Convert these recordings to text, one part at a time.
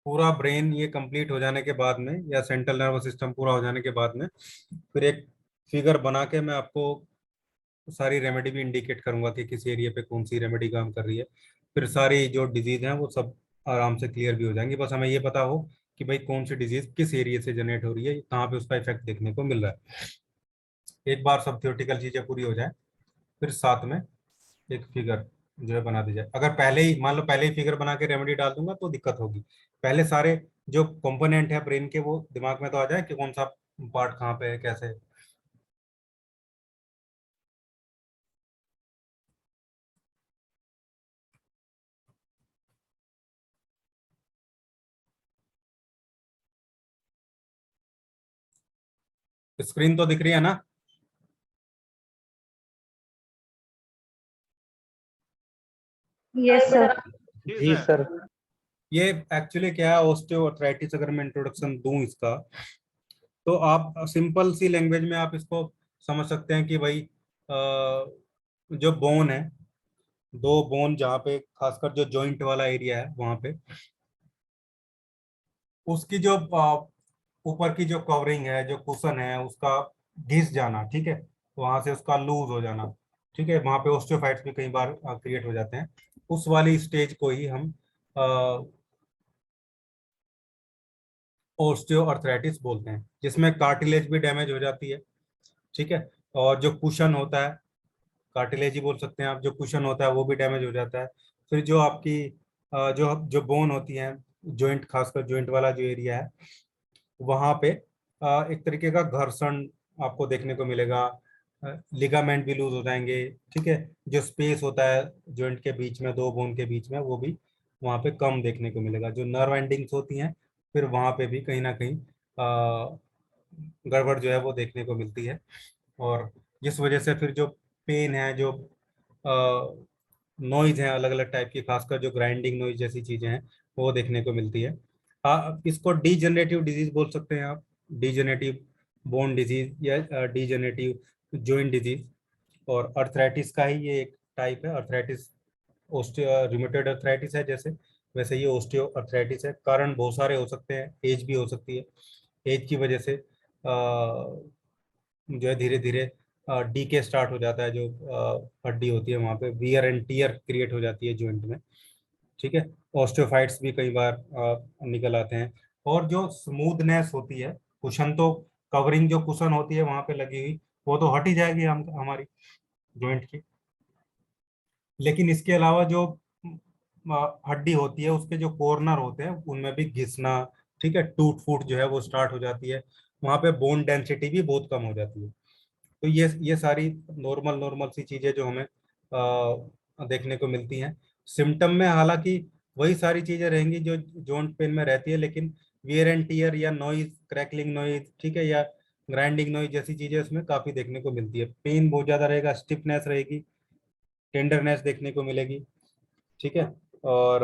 पूरा ब्रेन ये कंप्लीट हो जाने के बाद में, या सेंट्रल नर्वस सिस्टम पूरा हो जाने के बाद में, फिर एक फिगर बना के मैं आपको सारी रेमेडी भी इंडिकेट करूंगा कि किस एरिया पे कौन सी रेमेडी काम कर रही है। फिर सारी जो डिजीज हैं वो सब आराम से क्लियर भी हो जाएंगी। बस हमें ये पता हो कि भाई कौन सी डिजीज किस एरिया से जनरेट हो रही है, कहाँ पे उसका इफेक्ट देखने को मिल रहा है। एक बार सब थियोरेटिकल चीजें पूरी हो जाए, फिर साथ में एक फिगर जो है बना दी जाए। अगर पहले ही मान लो पहले ही फिगर बना के रेमेडी डाल दूंगा तो दिक्कत होगी। पहले सारे जो कंपोनेंट है ब्रेन के वो दिमाग में तो आ जाए कि कौन सा पार्ट कहाँ पे है कैसे है। स्क्रीन तो दिख रही है ना? Yes sir. जी सर। ये एक्चुअली क्या है, ऑस्टियोआर्थराइटिस, अगर मैं इंट्रोडक्शन दूं इसका, तो आप सिंपल सी लैंग्वेज में आप इसको समझ सकते हैं कि भाई जो बोन है, दो बोन जहाँ पे खासकर जो जॉइंट वाला एरिया है वहां पे, उसकी जो ऊपर की जो कवरिंग है, जो कुशन है, उसका घिस जाना, ठीक है, वहां से उसका लूज हो जाना, ठीक है, वहां पे ओस्टियोफाइट्स भी कई बार क्रिएट हो जाते हैं। उस वाली स्टेज को ही हम ओस्टियोआर्थराइटिस बोलते हैं, जिसमें कार्टिलेज भी डैमेज हो जाती है, ठीक है। और जो कुशन होता है, कार्टिलेज ही बोल सकते हैं आप, जो कुशन होता है वो भी डैमेज हो जाता है। फिर जो आपकी जो जो बोन होती है, जॉइंट, खासकर जॉइंट वाला जो एरिया है, वहां पे एक तरीके का घर्षण आपको देखने को मिलेगा। लिगामेंट भी लूज हो जाएंगे, ठीक है। जो स्पेस होता है जॉइंट के बीच में, दो बोन के बीच में, वो भी वहां पे कम देखने को मिलेगा। जो नर्व एंडिंग्स होती हैं, फिर वहां पे भी कहीं ना कहीं गड़बड़ जो है वो देखने को मिलती है। और जिस वजह से फिर जो पेन है, जो नॉइज है अलग अलग टाइप की, खासकर जो ग्राइंडिंग नॉइज जैसी चीजें हैं, वो देखने को मिलती है। इसको डीजनरेटिव डिजीज बोल सकते हैं आप, डीजनरेटिव बोन डिजीज या डीजनरेटिव जॉइंट डिजीज। और अर्थराइटिस का ही ये एक टाइप है। अर्थराइटिस ओस्टियो रिमेटॉइड अर्थराइटिस है जैसे, वैसे ये ओस्टियो अर्थराइटिस है। कारण बहुत सारे हो सकते हैं, एज भी हो सकती है। एज की वजह से जो है धीरे धीरे डीके स्टार्ट हो जाता है, जो हड्डी होती है वहां पे वियर एंड टियर क्रिएट हो जाती है जॉइंट में, ठीक है। ऑस्टियोफाइट्स भी कई बार निकल आते हैं। और जो स्मूथनेस होती है, कुशन तो, कवरिंग जो कुशन होती है वहां पे लगी हुई, वो तो हट ही जाएगी हम हमारी जॉइंट की। लेकिन इसके अलावा जो हड्डी होती है, उसके जो कॉर्नर होते हैं उनमें भी घिसना, ठीक है, टूट फूट जो है वो स्टार्ट हो जाती है। वहां पे बोन डेंसिटी भी बहुत कम हो जाती है। तो ये सारी नॉर्मल नॉर्मल सी चीजें जो हमें देखने को मिलती हैं। सिम्टम में हालांकि वही सारी चीजें रहेंगी जो जॉइंट पेन में रहती है, लेकिन वियर एंड टियर या नॉइज, क्रैकलिंग नॉइज, ठीक है, या ग्राइंडिंग नॉइज जैसी चीजें उसमें काफी देखने को मिलती है। पेन बहुत ज्यादा रहेगा, स्टिफनेस रहेगी, टेंडरनेस देखने को मिलेगी, ठीक है। और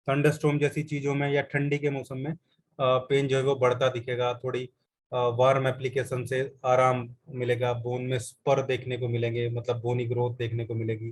थंडरस्टॉर्म जैसी चीजों में या ठंडी के मौसम में पेन जो है वो बढ़ता दिखेगा। थोड़ी वार्म एप्लीकेशन से आराम मिलेगा, बोन में स्पर देखने को मिलेंगे, मतलब बोनी ग्रोथ देखने को मिलेगी।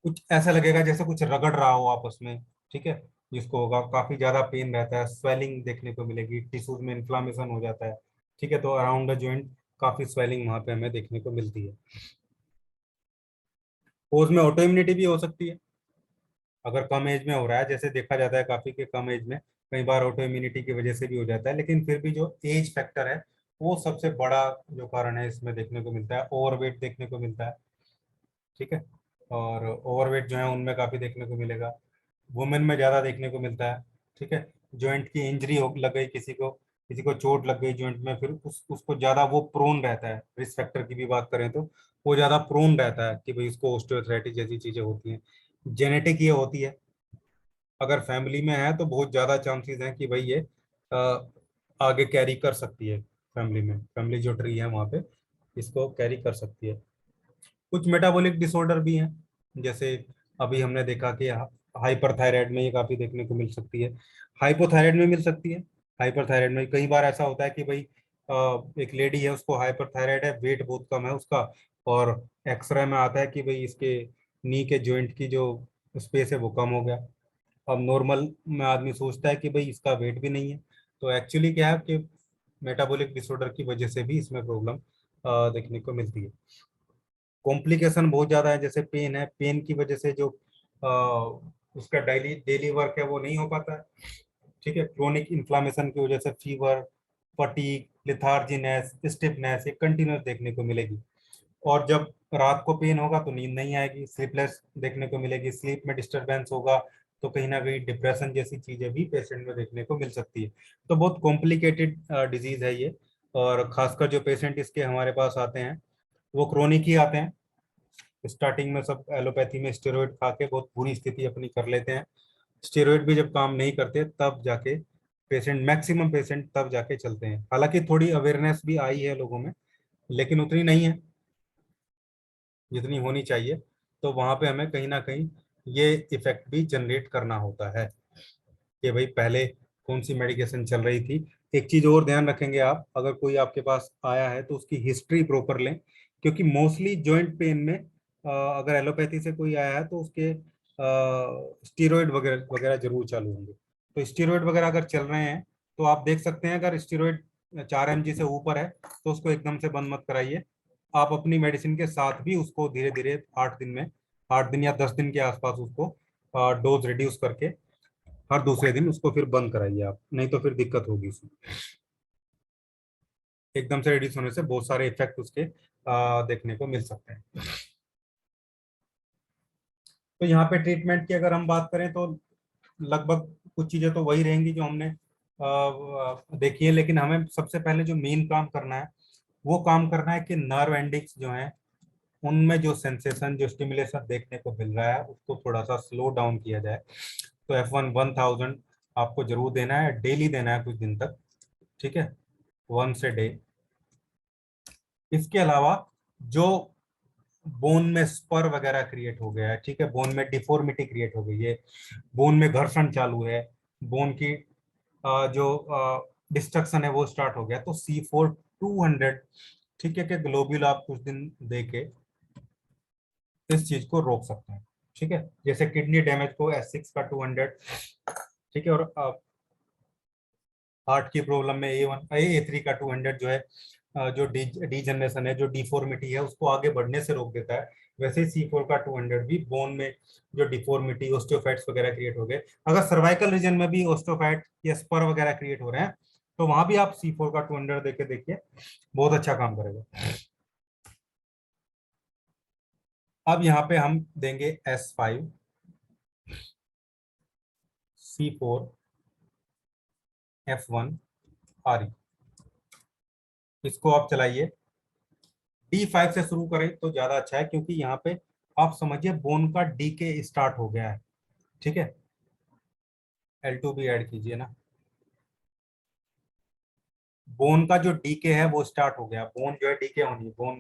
कुछ ऐसा लगेगा जैसे कुछ रगड़ रहा हो आपस में, ठीक है, जिसको होगा काफी ज्यादा पेन रहता है। स्वेलिंग देखने को मिलेगी, टिश्यूज में इन्फ्लामेशन हो जाता है, ठीक है। तो अराउंड द जॉइंट काफी स्वेलिंग वहां पे हमें देखने को मिलती है। पोज में ऑटो इम्यूनिटी भी हो सकती है, अगर कम एज में हो रहा है, जैसे देखा जाता है काफी के कम एज में कई बार ऑटो इम्यूनिटी की वजह से भी हो जाता है। लेकिन फिर भी जो एज फैक्टर है, वो सबसे बड़ा जो कारण है इसमें देखने को मिलता है। ओवरवेट देखने को मिलता है, ठीक है। और ओवरवेट जो है उनमें काफी देखने को मिलेगा। वुमेन में ज्यादा देखने को मिलता है, ठीक है। जॉइंट की इंजरी हो लग गई किसी को, किसी को चोट लग गई जॉइंट में, फिर उसको ज्यादा वो प्रोन रहता है। रिस्क फैक्टर की भी बात करें तो वो ज्यादा प्रोन रहता है कि भाई उसको ऑस्टियोआर्थराइटिस जैसी चीजें होती हैं। जेनेटिक ये होती है, अगर फैमिली में है तो बहुत ज्यादा चांसेस हैं कि भाई ये अ, आगे कैरी कर सकती है। फैमिली में, फैमिली जो ट्री है वहाँ पे इसको कैरी कर सकती है। कुछ मेटाबॉलिक डिसऑर्डर भी हैं, जैसे अभी हमने देखा कि हाइपरथायराइड में ये काफी देखने को मिल सकती है, हाइपोथायराइड में मिल सकती है। हाइपरथायराइड में कई बार ऐसा होता है कि भाई एक लेडी है, उसको हाइपरथायराइड है, वेट बहुत कम है उसका, और एक्सरे में आता है कि भाई इसके नी के जॉइंट की जो स्पेस है वो कम हो गया। अब नॉर्मल में आदमी सोचता है कि भाई इसका वेट भी नहीं है, तो एक्चुअली क्या है कि मेटाबॉलिक डिसऑर्डर की वजह से भी इसमें प्रॉब्लम देखने को मिलती है। कॉम्प्लिकेशन बहुत ज़्यादा है, जैसे पेन है, पेन की वजह से जो उसका डेली डेली वर्क है वो नहीं हो पाता है। ठीक है, क्रोनिक इन्फ्लामेशन की वजह से फीवर, फटीग, लिथार्जीनेस, स्टिफनेस ये कंटिन्यूस देखने को मिलेगी। और जब रात को पेन होगा तो नींद नहीं आएगी, स्लीपलेस देखने को मिलेगी, स्लीप में डिस्टरबेंस होगा, तो कहीं ना कहीं डिप्रेशन जैसी चीजें भी पेशेंट में देखने को मिल सकती है। तो बहुत कॉम्प्लिकेटेड डिजीज है ये। और खासकर जो पेशेंट इसके हमारे पास आते हैं वो क्रोनिक ही आते हैं। स्टार्टिंग में सब एलोपैथी में स्टेरॉइड खा के बहुत बुरी स्थिति अपनी कर लेते हैं। स्टेरॉइड भी जब काम नहीं करते तब जाके पेशेंट, मैक्सिमम पेशेंट तब जाके चलते हैं। हालांकि थोड़ी अवेयरनेस भी आई है लोगों में, लेकिन उतनी नहीं है जितनी होनी चाहिए। तो वहां पे हमें कहीं ना कहीं ये इफेक्ट भी जनरेट करना होता है कि भाई पहले कौन सी मेडिकेशन चल रही थी। एक चीज और ध्यान रखेंगे आप, अगर कोई आपके पास आया है तो उसकी हिस्ट्री प्रॉपर लें, क्योंकि मोस्टली जॉइंट पेन में अगर एलोपैथी से कोई आया है तो उसके स्टीरॉयड वगैरह वगैरह जरूर चालू होंगे। तो स्टीरॉयड वगैरह अगर चल रहे हैं तो आप देख सकते हैं, अगर स्टीरॉयड 4 mg से ऊपर है तो उसको एकदम से बंद मत कराइए। आप अपनी मेडिसिन के साथ भी उसको धीरे धीरे 8 दिन में, 8 दिन या 10 दिन के आसपास उसको डोज रिड्यूस करके हर दूसरे दिन उसको फिर बंद कराइए आप, नहीं तो फिर दिक्कत होगी उसमें। एकदम से रिड्यूस होने से बहुत सारे इफेक्ट उसके देखने को मिल सकते हैं। तो यहाँ पे ट्रीटमेंट की अगर हम बात करें तो लगभग कुछ चीजें तो वही रहेंगी जो हमने देखी है, लेकिन हमें सबसे पहले जो मेन काम करना है वो काम करना है कि नर्व एंडिंग्स जो हैं उनमें जो सेंसेशन, जो स्टिमुलेशन देखने को मिल रहा है उसको थोड़ा सा स्लो डाउन किया जाए। तो F1 1000 आपको जरूर देना है, डेली देना है कुछ दिन तक। ठीक है, 1 से डे। इसके अलावा जो बोन में स्पर वगैरह क्रिएट हो गया है, ठीक है, बोन में डिफॉर्मिटी क्रिएट हो गई है, बोन में घर्षण चालू है, बोन की जो डिस्ट्रक्शन है वो स्टार्ट हो गया, तो C4 200, ठीक है, कि ग्लोब्यूल आप कुछ दिन दे के इस चीज को रोक सकते हैं। ठीक है, जैसे किडनी डैमेज को S6 का 200, ठीक है, और हार्ट की प्रॉब्लम में A3 का 200 जो है जो डी जनरेशन है, जो डिफॉर्मिटी है उसको आगे बढ़ने से रोक देता है। वैसे ही C4 का 200 भी बोन में जो डिफॉर्मिटी, ऑस्टियोफैट्स वगैरह क्रिएट हो गए, अगर सर्वाइकल रीजन में भी ऑस्टियोफैट या स्पर वगैरह क्रिएट हो रहे हैं तो वहां भी आप C4 का 200 देके देखिए, बहुत अच्छा काम करेगा। अब यहाँ पे हम देंगे S5 C4 F1 RE। इसको आप चलाइए, D5 से शुरू करें तो ज्यादा अच्छा है, क्योंकि यहाँ पे आप समझिए बोन का डीके स्टार्ट हो गया है। ठीक है, L2 भी ऐड कीजिए ना। बोन का जो डीके है वो स्टार्ट हो गया, बोन जो है डीके होनी, बोन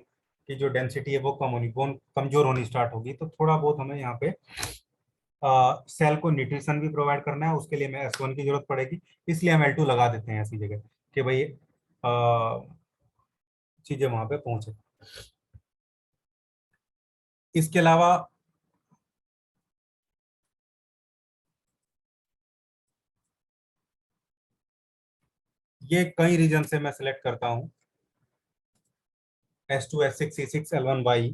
की जो डेंसिटी है वो कम होनी, बोन कमजोर होनी स्टार्ट होगी, तो थोड़ा बहुत हमें यहाँ पे सेल को न्यूट्रिशन भी प्रोवाइड करना है, उसके लिए हमें S1 की जरूरत पड़ेगी। इसलिए हम L2 लगा देते हैं ऐसी जगह कि भाई चीजें वहां पे पहुंचे। इसके अलावा ये कई रीजन से मैं सिलेक्ट करता हूँ S2 S6 C6 L1Y।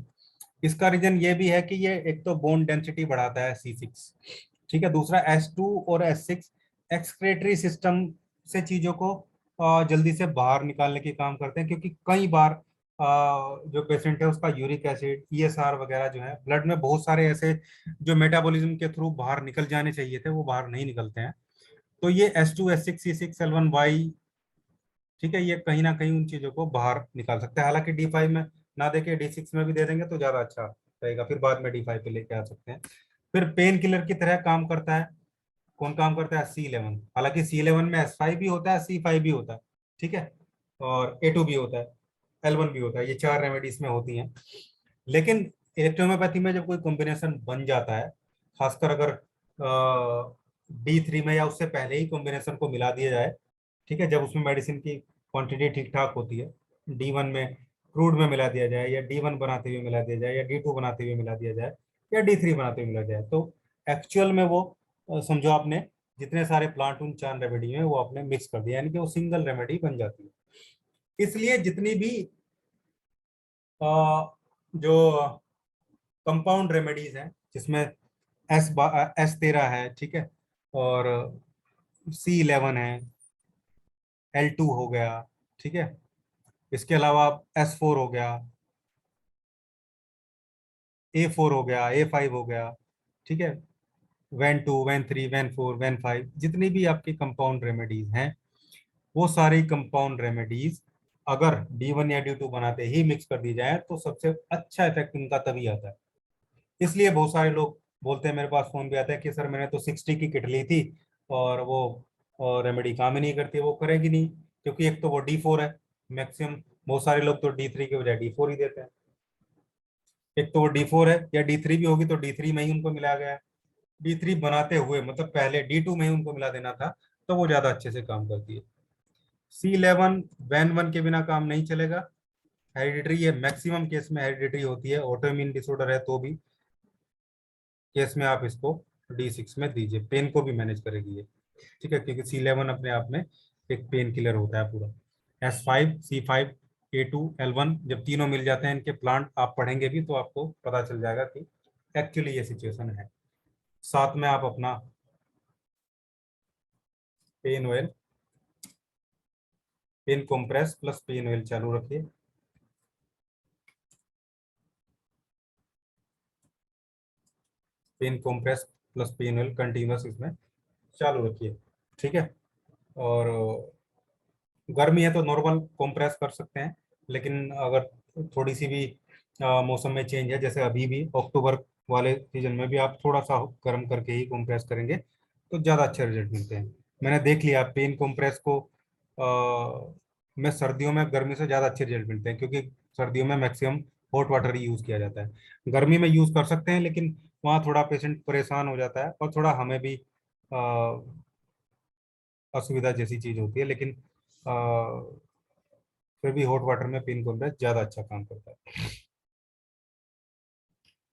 इसका रीजन ये भी है कि ये एक तो बोन डेंसिटी बढ़ाता है C6, ठीक है, दूसरा S2 और S6 एक्सक्रेटरी सिस्टम से चीजों को जल्दी से बाहर निकालने के काम करते हैं, क्योंकि कई बार जो पेशेंट है उसका यूरिक एसिड, ESR वगैरह जो है ब्लड में, बहुत सारे ऐसे जो मेटाबॉलिज्म के थ्रू बाहर निकल जाने चाहिए थे वो बाहर नहीं निकलते हैं। तो ये S2 S6 C6 L1Y, ठीक है, ये कहीं ना कहीं उन चीजों को बाहर निकाल सकते हैं। हालांकि D5 में ना देके D6 में भी दे देंगे तो ज्यादा अच्छा रहेगा, फिर बाद में D5 पे लेके आ सकते हैं। फिर पेन किलर की तरह काम करता है, कौन काम करता है, C11। हालांकि C11 में S5 भी होता है, C5 भी होता है, ठीक है, और A2 भी होता है, L1 भी होता है, ये 4 रेमेडीज में होती हैं। लेकिन इलेक्ट्रोहोम्योपैथी में जब कोई कॉम्बिनेशन बन जाता है, खासकर अगर D3 में या उससे पहले ही कॉम्बिनेशन को मिला दिया जाए, ठीक है, जब उसमें मेडिसिन की क्वांटिटी ठीक ठाक होती है, D1 में क्रूड में मिला दिया जाए, या D1 बनाते हुए मिला दिया जाए, या D2 बनाते हुए मिला दिया जाए, या D3 बनाते हुए मिला जाए, तो एक्चुअल में वो समझो आपने जितने सारे प्लांट उन 4 रेमेडी में वो आपने मिक्स कर दिया, यानी कि वो सिंगल रेमेडी बन जाती है। इसलिए जितनी भी जो कंपाउंड रेमेडीज हैं, जिसमें S13 है, ठीक है, और C11 है, L2 हो गया, ठीक है, इसके अलावा S4 हो गया, A4 हो गया, A5 हो गया, ठीक है, वैन 2, वैन 3, वैन 4, वैन 5, जितनी भी आपकी कंपाउंड रेमेडीज हैं, वो सारी कंपाउंड रेमेडीज अगर D1 या D2 बनाते ही मिक्स कर दी जाए तो सबसे अच्छा इफेक्ट इनका तभी आता है। इसलिए बहुत सारे लोग बोलते हैं, मेरे पास फोन भी आता है कि सर मैंने तो 60 की किट ली थी और वो रेमेडी काम ही नहीं करती, वो करेगी नहीं, क्योंकि एक तो वो D4 है मैक्सिमम। बहुत सारे लोग तो D3 के बजाय D4 ही देते हैं। एक तो वो D4 है, या D3 भी होगी तो D3 में ही उनको मिला गया है। D3 बनाते हुए मतलब पहले D2 में ही उनको मिला देना था, तो वो ज्यादा अच्छे से काम करती है। C11 वैन 1 के बिना काम नहीं चलेगा। हेरिडिटरी, ये मैक्सिमम केस में हेरिडिटरी होती है, ऑटोइम्यून डिसऑर्डर है तो भी केस में आप इसको D6 में दीजिए, पेन को भी मैनेज करेगी ये, ठीक है, क्योंकि C11 अपने आप में एक पेन किलर होता है पूरा। S5, C5, A2, L1 जब तीनों मिल जाते हैं इनके प्लांट, आप पढ़ेंगे भी तो आपको पता चल जाएगा कि एक्चुअली ये सिचुएशन है। साथ में आप अपना pain oil, pain compress plus pain oil चालू रखिए। Pain compress plus pain oil continues इसमें चालू रखिए, ठीक है। और गर्मी है तो नॉर्मल कंप्रेस कर सकते हैं, लेकिन अगर थोड़ी सी भी मौसम में चेंज है, जैसे अभी भी अक्टूबर वाले सीजन में भी आप थोड़ा सा गर्म करके ही कंप्रेस करेंगे तो ज़्यादा अच्छे रिजल्ट मिलते हैं। मैंने देख लिया पेन कंप्रेस को में सर्दियों में गर्मी से ज़्यादा अच्छे रिजल्ट मिलते हैं, क्योंकि सर्दियों में मैक्सिमम हॉट वाटर ही यूज़ किया जाता है। गर्मी में यूज़ कर सकते हैं, लेकिन वहाँ थोड़ा पेशेंट परेशान हो जाता है और थोड़ा हमें भी असुविधा जैसी चीज़ होती है, लेकिन फिर भी हॉट वाटर में पेन कॉम्प्रेस ज़्यादा अच्छा काम करता है।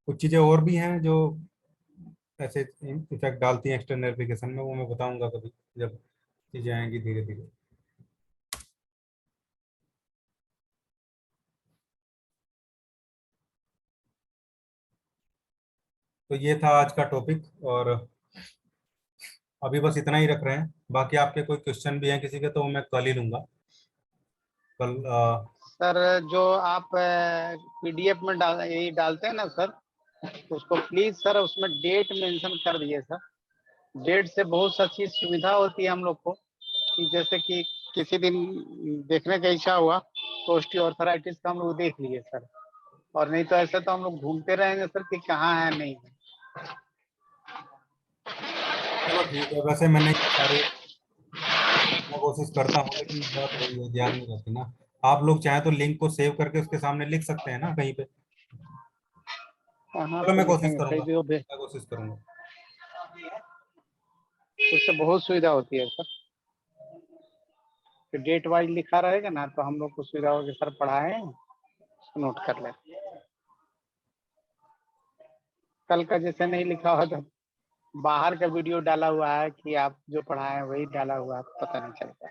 कुछ चीज़ें और भी हैं जो ऐसे इफेक्ट डालती हैं एक्सटर्नल एप्लीकेशन में, वो मैं बताऊंगा कभी जब चीज़ें आएंगी धीरे धीरे। तो ये था आज का टॉपिक, और अभी बस इतना ही रख रहे हैं। बाकी आपके कोई क्वेश्चन भी हैं किसी के तो वो मैं कल ही लूंगा। कल सर जो आप पीडीएफ में यही डालते हैं ना सर, उसको प्लीज सर उसमें डेट मेंशन कर दिए सर। डेट से बहुत सा चीज सुविधा होती है हम लोग को, कि जैसे कि किसी दिन देखने का इच्छा हुआ तो ऑस्टियोआर्थराइटिस का हम लोग देख लिए सर, और नहीं तो ऐसे तो हम लोग घूमते रहेंगे सर कि कहाँ है नहीं है। चलो ठीक है, वैसे मैंने ये सारे मैं कोशिश करता हूँ, लेकिन बात वही है, ध्यान नहीं रहती ना। आप लोग चाहें तो लिंक को सेव करके उसके सामने लिख सकते हैं ना कहीं पे। हाँ चलो तो मैं कोशिश लिखेंगे करूंगा, कहीं भी वो मैं कोशिश करूंगा। उससे बहुत सुविधा होती है सर, कि डेट वाइज लिखा रहेगा ना तो हम लोग को सुविधा होगी सर, पढ़ाए नोट कर ले। कल का जैसे नहीं लिखा हुआ तो बाहर का वीडियो डाला हुआ है कि आप जो पढ़ाए वही डाला हुआ है, पता नहीं चलता।